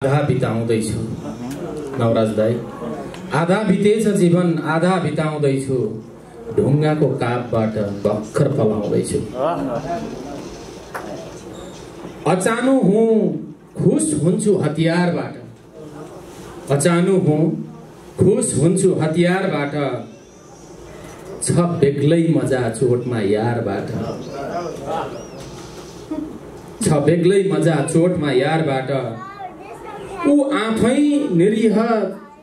आधा बिताउँदैछु नवराज दाई, आधा बितेछ जीवन आधा बिताउँदैछु, ढुङ्गाको कापबाट भर्खर पलाउँदैछु। अचानु हुँ खुस हुन्छु हतियारबाट, अचानु हुँ खुस हुन्छु हतियारबाट, छ बेग्लै मजा चोटमा यारबाट, छ बेग्लै मजा चोटमा यारबाट। ऊ आफै निरीह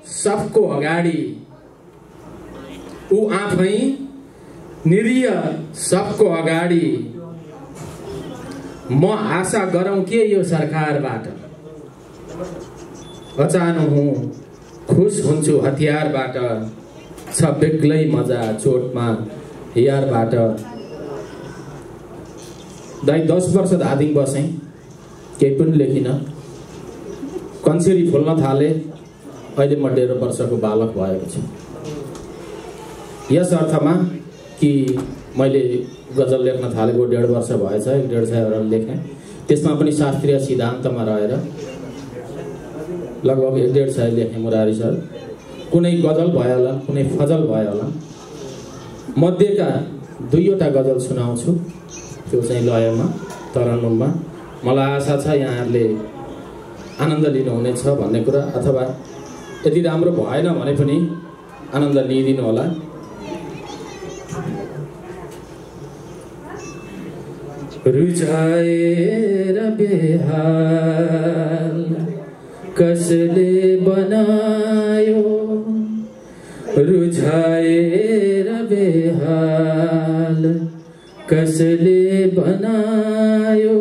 सबको अगाडि, ऊ आफै निरीह सबको अगाडि, म आशा गरौँ के यो सरकारबाट। अचानु हुँ खुस हुन्छु हतियारबाट, छ बेग्लै मजा चोटमा यारबाट। दाइ 10 वर्ष धादिङ बसेँ, केही पनि लेखिन, कन्सेरी फुल्न थाले, अहिले म 1.5 वर्षको बालक भएको छु। यस अर्थमा कि मैले गजल लेख्न थालेको 1.5 वर्ष भएछ, 1.5 सय लेखेँ। त्यसमा पनि शास्त्रीय सिद्धान्तमा रहेर लगभग 1.5 सय लेखेँ मुरारी सर। कुनै गजल भयो होला, कुनै फजल भयो होला। मध्येका 2वटा गजल सुनाउँछु, त्यो चाहिँ लयमा तरन्नुममा। मलाई आशा छ यहाँहरूले आनन्द लिनुहुनेछ भन्ने कुरा, अथवा यदि राम्रो भएन भने पनि आनन्द लिइदिनु होला। रुझाएर बेहाल कसले बनायो, रुझाएर बेहाल कसले बनायो,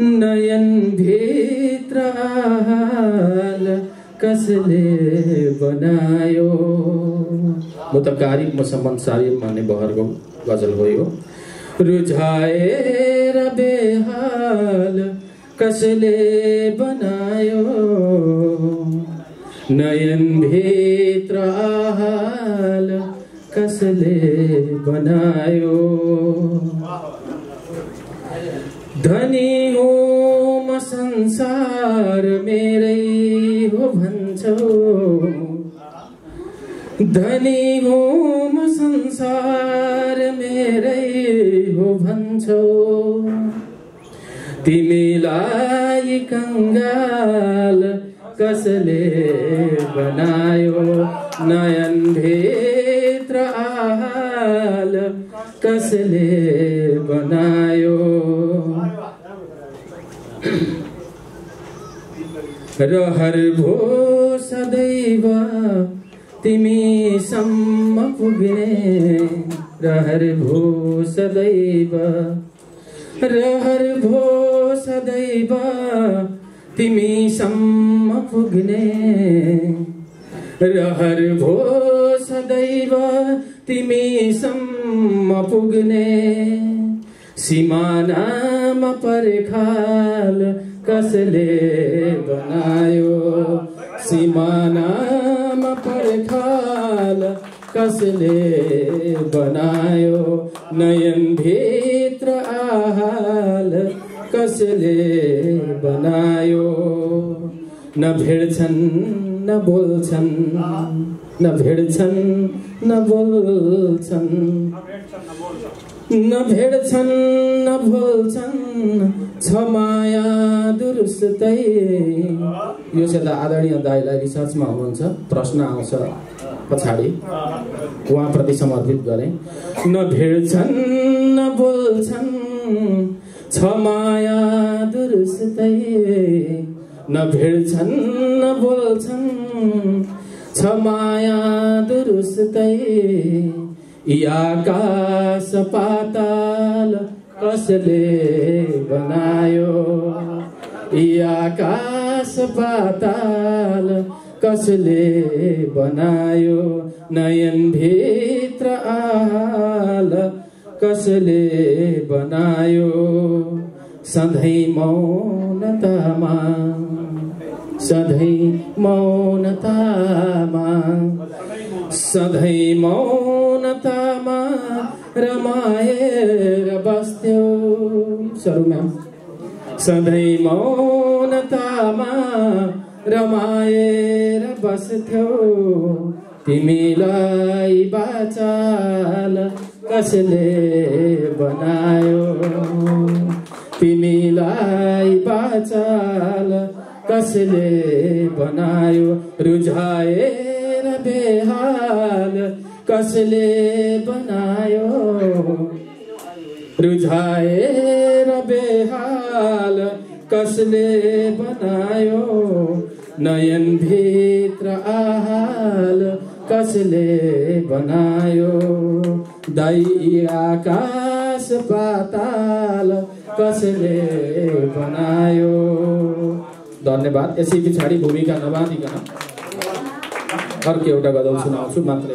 नयन भित्र हाल कसले बनायो। मुतकारिब मुसम्मन सारिब भन्ने बहरको गजल हो यो। रुझाएर बेहाल कसले बनायो, नयन भित्र हाल कसले बनायो। धनी हो म संसार मेरै हो भन्छौ, धनी हो म संसार मेरै हो भन्छौ, तिमीलाई कंगाल कसले बनायो, नयन भित्र हाल कसले बनायो। रहर भो सदैव तिमीसम्म पुग्ने, रहर भो सदैव, रहर भो सदैव तिमीसम्म पुग्ने, रहर भो सदैव तिमीसम्म पुग्ने। सिमानामा पर्खाल कसले बनायो, सिमानामा पर्खाल कसले बनायो, नयन भित्र हाल कसले बनायो। न भेट्छन् न बोल्छन्, न भेट्छन् न बोल्छन्, न भेट्छन् न बोल्छन्, छ माया दुरुस्तै। यो चाहिँ आदरणीय दाइलाई रिसर्चमा हुनुहुन्छ, प्रश्न आउँछ पछाडि, उहाँप्रति समर्पित गरेँ। न भेट्छन् न बोल्छन्, छ माया दुरुस्तै, न भेट्छन् न बोल्छन्, छ माया दुरुस्तै। यी आकाश पाताल कसले बनायो, यी आकाश पाताल कसले बनायो, नयन भित्र हाल कसले बनायो। सधैँ मौनतामा, सधैँ मौनतामा, सधैँ मौनतामा रमाएर बस्थ्यो। सधैँ मौनतामा मातामा रमाएर बस्थ्यौ तिमीलाई बाचाल कसले बनायो तिमीलाई बाचाल कसले बनायो रुझाएर बेहाल कसले बनायो रुझाएर बेहाल कसले बनायो नयन भित्र आहाल कसले बनायो दाई आकाश पाताल कसले बनायो। धन्यवाद। यसै पछाडि भूमिका नबाँधिकन अर्को एउटा गजल सुनाउँछु मात्र।